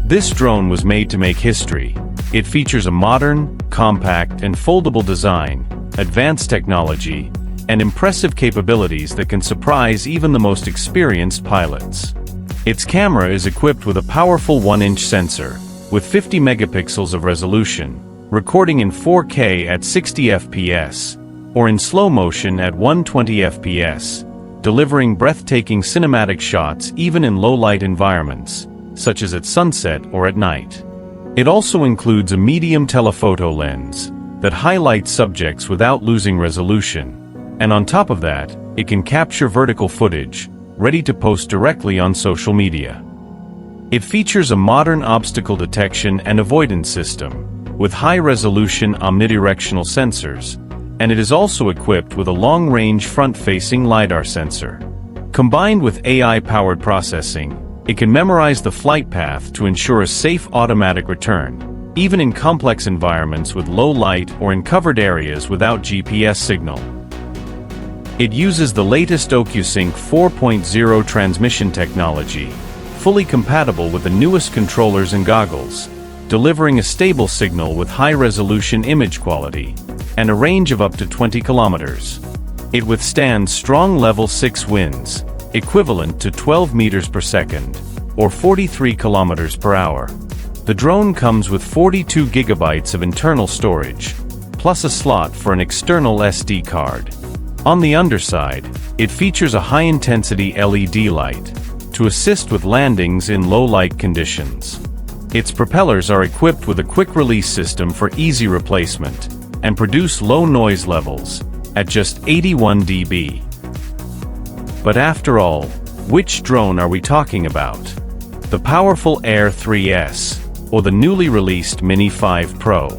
This drone was made to make history. It features a modern, compact, and foldable design, advanced technology, and impressive capabilities that can surprise even the most experienced pilots. Its camera is equipped with a powerful 1-inch sensor, with 50 megapixels of resolution, recording in 4K at 60 FPS, or in slow motion at 120 FPS, delivering breathtaking cinematic shots even in low-light environments, such as at sunset or at night. It also includes a medium telephoto lens that highlights subjects without losing resolution, and on top of that, it can capture vertical footage, ready to post directly on social media. It features a modern obstacle detection and avoidance system, with high-resolution omnidirectional sensors, and it is also equipped with a long-range front-facing LiDAR sensor. Combined with AI-powered processing, it can memorize the flight path to ensure a safe automatic return, even in complex environments with low light or in covered areas without GPS signal. It uses the latest OcuSync 4.0 transmission technology, fully compatible with the newest controllers and goggles, delivering a stable signal with high-resolution image quality and a range of up to 20 kilometers. It withstands strong level 6 winds, equivalent to 12 meters per second, or 43 kilometers per hour. The drone comes with 42 gigabytes of internal storage, plus a slot for an external SD card. On the underside, it features a high-intensity LED light to assist with landings in low-light conditions. Its propellers are equipped with a quick-release system for easy replacement and produce low noise levels at just 81 dB. But after all, which drone are we talking about? The powerful Air 3S or the newly released Mini 5 Pro?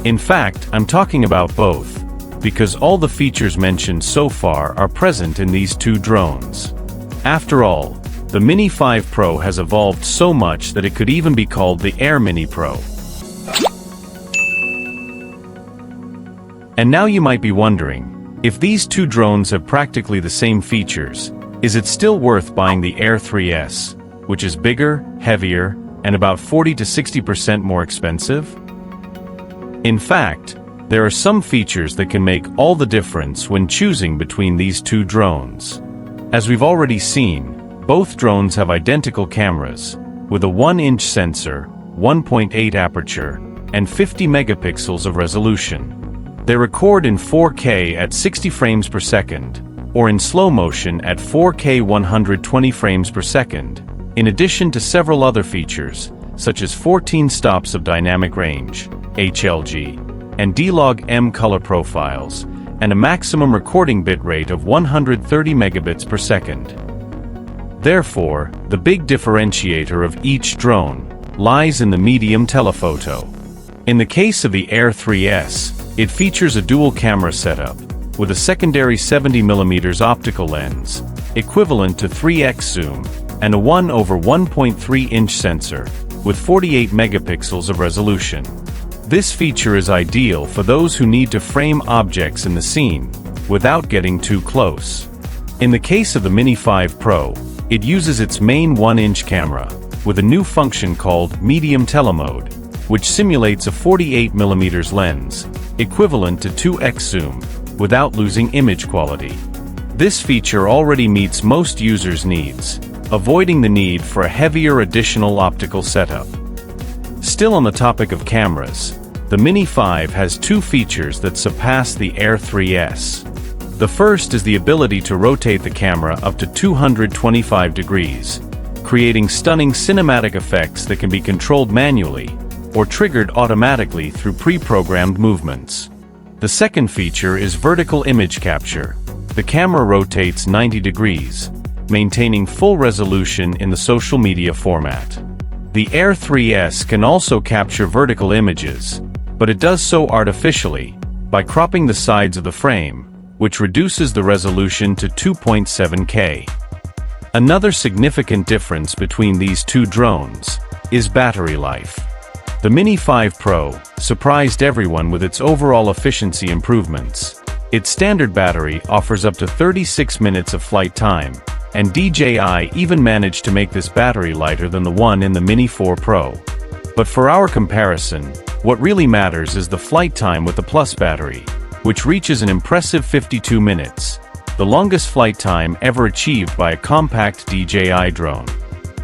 In fact, I'm talking about both, because all the features mentioned so far are present in these two drones. After all, the Mini 5 Pro has evolved so much that it could even be called the Air Mini Pro. And now you might be wondering, if these two drones have practically the same features, is it still worth buying the Air 3S, which is bigger, heavier, and about 40 to 60% more expensive? In fact, there are some features that can make all the difference when choosing between these two drones. As we've already seen, both drones have identical cameras, with a 1-inch sensor, 1.8 aperture, and 50 megapixels of resolution. They record in 4K at 60 frames per second, or in slow motion at 4K 120 frames per second, in addition to several other features, such as 14 stops of dynamic range, HLG, and D-Log M color profiles, and a maximum recording bitrate of 130 megabits per second. Therefore, the big differentiator of each drone lies in the medium telephoto. In the case of the Air 3S, it features a dual camera setup, with a secondary 70mm optical lens, equivalent to 3x zoom, and a 1/1.3-inch sensor, with 48 megapixels of resolution. This feature is ideal for those who need to frame objects in the scene, without getting too close. In the case of the Mini 5 Pro, it uses its main 1-inch camera, with a new function called Medium Telemode, which simulates a 48mm lens, equivalent to 2x zoom, without losing image quality. This feature already meets most users' needs, avoiding the need for a heavier additional optical setup. Still on the topic of cameras, the Mini 5 has two features that surpass the Air 3S. The first is the ability to rotate the camera up to 225 degrees, creating stunning cinematic effects that can be controlled manually or triggered automatically through pre-programmed movements. The second feature is vertical image capture. The camera rotates 90 degrees, maintaining full resolution in the social media format. The Air 3S can also capture vertical images, but it does so artificially, by cropping the sides of the frame, which reduces the resolution to 2.7K. Another significant difference between these two drones is battery life. The Mini 5 Pro surprised everyone with its overall efficiency improvements. Its standard battery offers up to 36 minutes of flight time, and DJI even managed to make this battery lighter than the one in the Mini 4 Pro. But for our comparison, what really matters is the flight time with the Plus battery, which reaches an impressive 52 minutes, the longest flight time ever achieved by a compact DJI drone.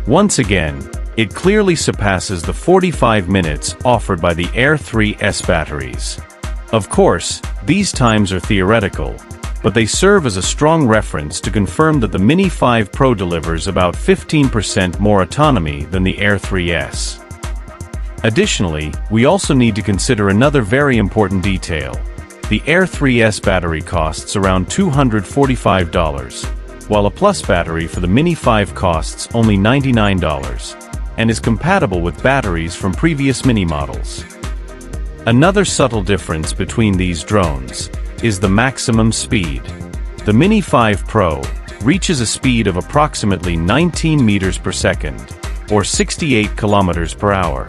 Once again, it clearly surpasses the 45 minutes offered by the Air 3S batteries. Of course, these times are theoretical, but they serve as a strong reference to confirm that the Mini 5 Pro delivers about 15% more autonomy than the Air 3S. Additionally, we also need to consider another very important detail. The Air 3S battery costs around $245, while a Plus battery for the Mini 5 costs only $99, and is compatible with batteries from previous Mini models. Another subtle difference between these drones is the maximum speed. The Mini 5 Pro reaches a speed of approximately 19 meters per second, or 68 kilometers per hour.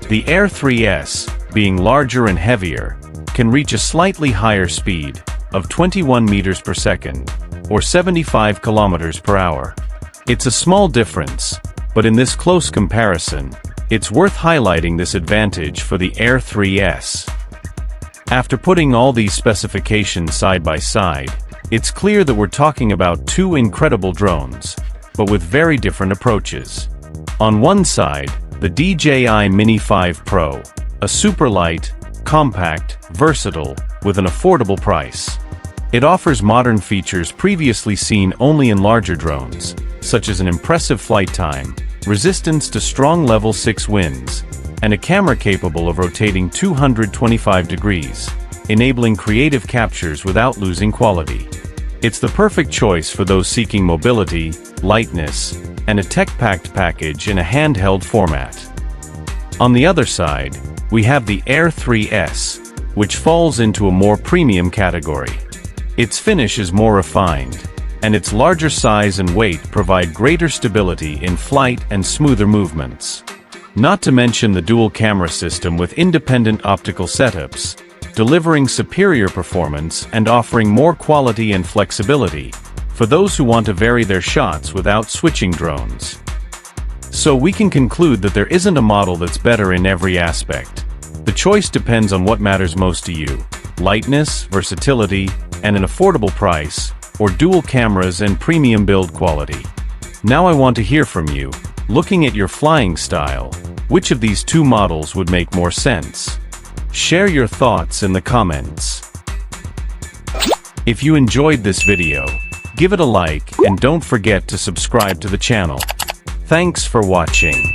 The Air 3S, being larger and heavier, can reach a slightly higher speed of 21 meters per second, or 75 kilometers per hour. It's a small difference, but in this close comparison, it's worth highlighting this advantage for the Air 3S. After putting all these specifications side by side, it's clear that we're talking about two incredible drones, but with very different approaches. On one side, the DJI Mini 5 Pro, a super light, compact, versatile, with an affordable price. It offers modern features previously seen only in larger drones, such as an impressive flight time, resistance to strong level 6 winds, and a camera capable of rotating 225 degrees, enabling creative captures without losing quality. It's the perfect choice for those seeking mobility, lightness, and a tech-packed package in a handheld format. On the other side, we have the Air 3S, which falls into a more premium category. Its finish is more refined, and its larger size and weight provide greater stability in flight and smoother movements. Not to mention the dual camera system with independent optical setups, delivering superior performance and offering more quality and flexibility for those who want to vary their shots without switching drones. So we can conclude that there isn't a model that's better in every aspect. The choice depends on what matters most to you: lightness, versatility, and an affordable price, or dual cameras and premium build quality. Now I want to hear from you. Looking at your flying style, which of these two models would make more sense? Share your thoughts in the comments. If you enjoyed this video, give it a like and don't forget to subscribe to the channel. Thanks for watching.